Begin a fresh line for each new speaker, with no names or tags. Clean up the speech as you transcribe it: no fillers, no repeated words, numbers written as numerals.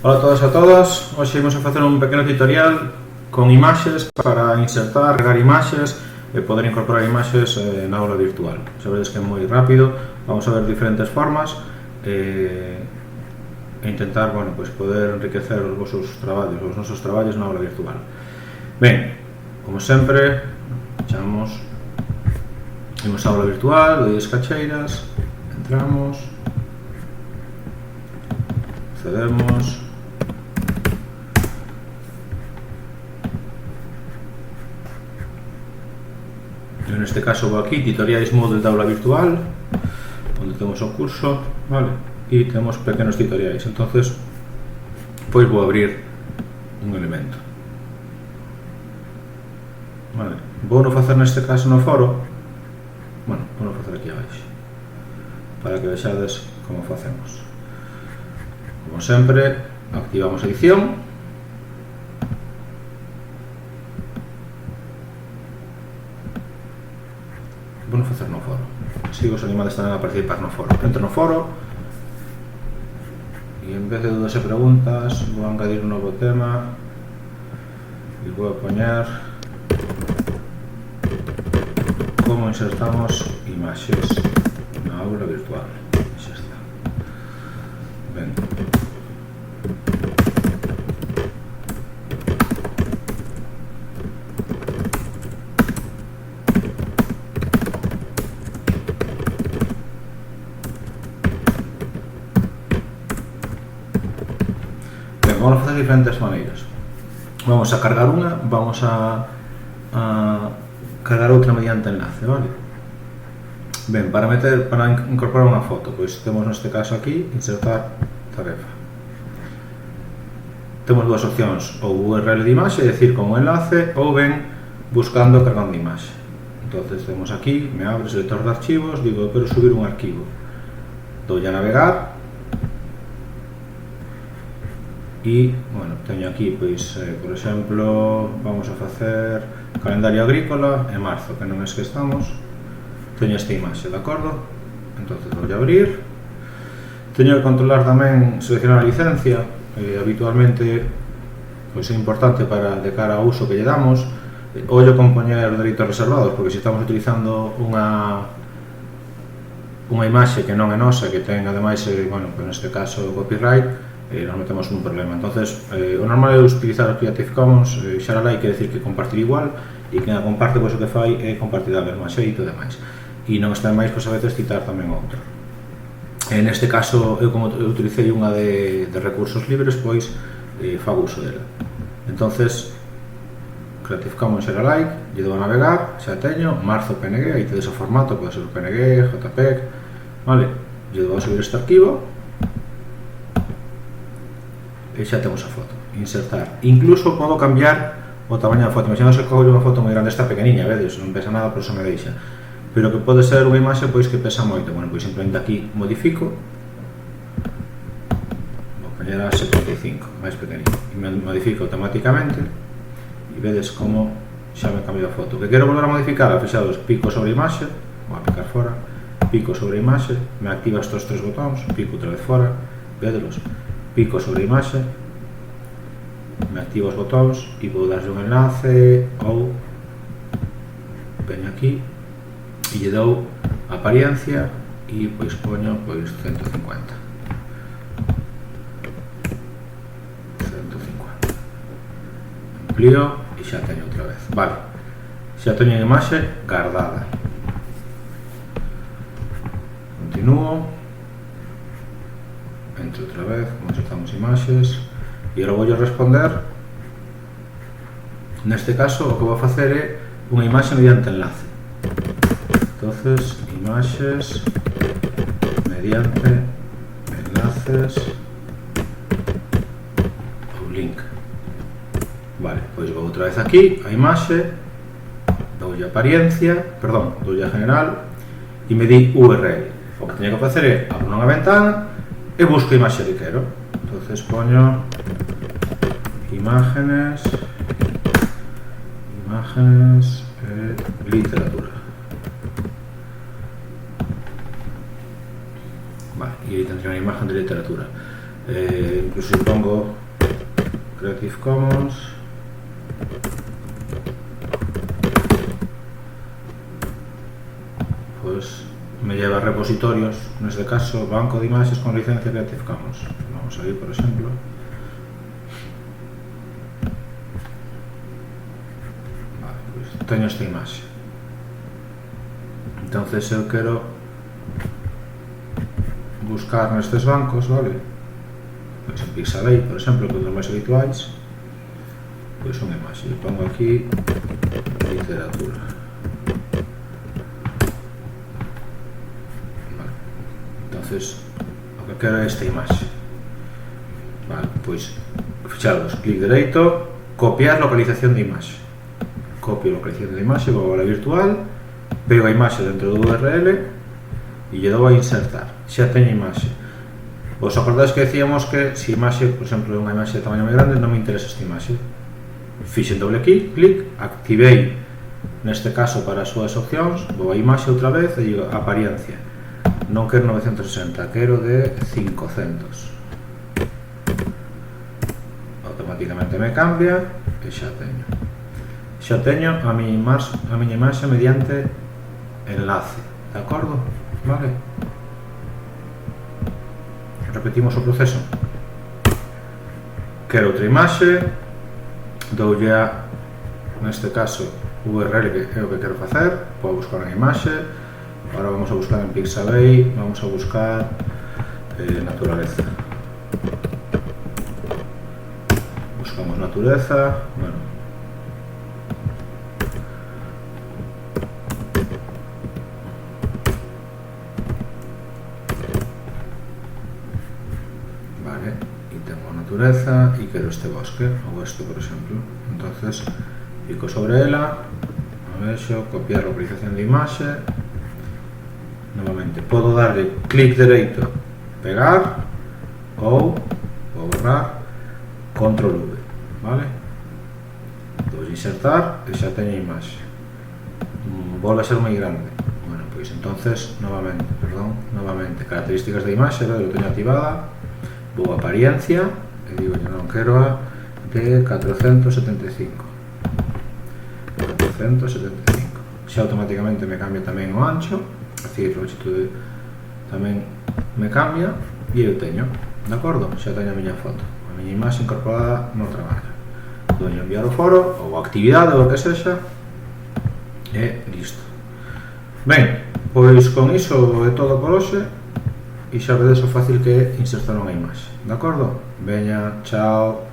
Ola a todas e a todas, hoxe vamos a facer un pequeno tutorial con imaxes para insertar, carregar imaxes e poder incorporar imaxes na aula virtual. Sabedes que é moi rápido, vamos a ver diferentes formas e intentar, bueno, pues poder enriquecer os vosos traballos, os nosos traballos na aula virtual. Ben, como sempre, chamamos, imos a aula virtual, doy as cacheiras, entramos, accedemos. En este caso vou aquí, tutoriais Moodle de aula virtual, onde temos o curso, vale? E temos pequenos tutoriais, entonces pois vou abrir un elemento, vale? Vou non facer neste caso no foro, bueno, vou non facer aquí abaixo para que vexades como facemos. Como sempre, activamos a edición. Vou non facer no foro, así os animales tamén a participar no foro. Entro no foro e en vez de dudas e preguntas vou engadir un novo tema e vou a poñer como insertamos imaxes na aula virtual. Xa está. Ben. Vamos a facer de diferentes maneiras. Vamos a cargar unha, vamos a cargar outra mediante enlace, vale? Ben, para incorporar unha foto, pois temos neste caso aquí, insertar tarefa. Temos dúas opcións, ou URL de imaxe, é dicir, con un enlace, ou ben buscando cargando imaxe. Entonces temos aquí, me abre o selector de archivos, digo, quero subir un arquivo. Dou a navegar. E, bueno, teño aquí, pois, por exemplo, vamos a facer calendario agrícola en marzo, que non é que estamos. Teño esta imaxe, de acordo? Entonces vou a abrir. Teño que controlar tamén, seleccionar a licencia, habitualmente, pois é importante para de cara ao uso que lle damos. Ollo con poñer dereitos reservados, porque se estamos utilizando unha imaxe que non é nosa, que ten, ademais, bueno, neste caso, copyright, nos metemos un problema. Entonces, o normal é utilizar o Creative Commons, share alike, quer decir que compartir igual, e que a comparte, pois o que fai é compartir a mesma xeito e demais. E non está máis, pois a veces citar tamén outra. En este caso, eu como utilicei unha de recursos libres, pois fago uso dela. Entonces, Creative Commons share alike, lle dou a navegar, xa teño, marzo PNG, aí tedes o formato, pode ser PNG, JPEG, vale? Lle dou a subir este arquivo, e xa temos a foto, insertar. Incluso podo cambiar o tamaño da foto. Imagina se cojo unha foto moi grande, esta pequeniña, vedes, non pesa nada, pero se me deixa. Pero que pode ser unha imaxe pois que pesa moito. Bueno, pois simplemente aquí modifico, vou poñer a 75, máis pequeniño, e me modifico automáticamente e vedes como xa me cambia a foto. Que quero volver a modificar, fixados, pico sobre a imaxe, vou a picar fora, pico sobre a imaxe, me activa estes tres botóns, pico outra vez fora, vedelos, pico sobre a imaxe, me activo os botóns e vou darlle un enlace ou veño aquí e lle dou apariencia e pois poño pois 150. Amplío e xa teño outra vez. Vale, xa teño a imaxe guardada. Continúo. Entro outra vez, como insertamos imaxes e agora vou a responder. Neste caso o que vou facer é unha imaxe mediante enlace. Entonces, imaxes mediante enlaces ou link. Vale, pois vou outra vez aquí a imaxe, doulle apariencia, perdón, doulle a general e me di URL. O que teño que facer é abrir unha ventana e busco a imaxe que quero. Entonces poño imágenes literatura. Vale, e aí tendré unha imagen de literatura. Incluso si pongo Creative Commons, pues me lleva a repositorios, en este caso banco de imágenes con licencia Creative Commons. Vamos a ir, por ejemplo, vale, pues teño esta imagen. Entonces eu quero buscar nestes bancos, vale? Pois en Pixabay, por exemplo, que é dos máis habituais, pois unha imaxe. E pongo aquí literatura. Vale. Entonces, o que quero é esta imaxe. Vale, pois, fichados, clic dereito, copiar localización de imaxe. Copio localización de imaxe, vou a la virtual, pego a imaxe dentro do URL e lle dou a insertar. Xa teño imaxe. Vos acordades que decíamos que se imaxe, por exemplo, é unha imaxe de tamaño moi grande, non me interesa esta imaxe. Fixen doble clic, activei neste caso para as súas opcións, vou a imaxe outra vez e digo apariencia. Non quero 960, quero de 500. Automáticamente me cambia e xa teño. Xa teño a miña imaxe mediante enlace, de acordo? Vale? Repetimos o proceso. Quero outra imaxe, doulle a, neste caso, URL que é o que quero facer, vou buscar a imaxe, agora vamos a buscar en Pixabay, vamos a buscar naturaleza. Buscamos naturaleza, bueno, naturaleza y quiero este bosque o esto, por ejemplo. Entonces pico sobre ella, copiar localización de imagen, nuevamente puedo darle clic derecho, pegar o borrar, control V, vale? Doy insertar y xa teño imagen. Vuelve a ser muy grande. Bueno, pues entonces nuevamente características de imagen, lo teño activada, vou a apariencia e digo, yo non quero a de 475. Xa automáticamente me cambia tamén o ancho, así a longitud tamén me cambia e eu teño, de acordo? Xa teño a miña foto, a miña imaxe incorporada no traballo. Dou a enviar o foro ou a actividade ou o que sexa e listo. Ben, pois con iso é todo por hoxe. E xa vedes o fácil que é insertar unha imaxe, de acordo? Veña, chao.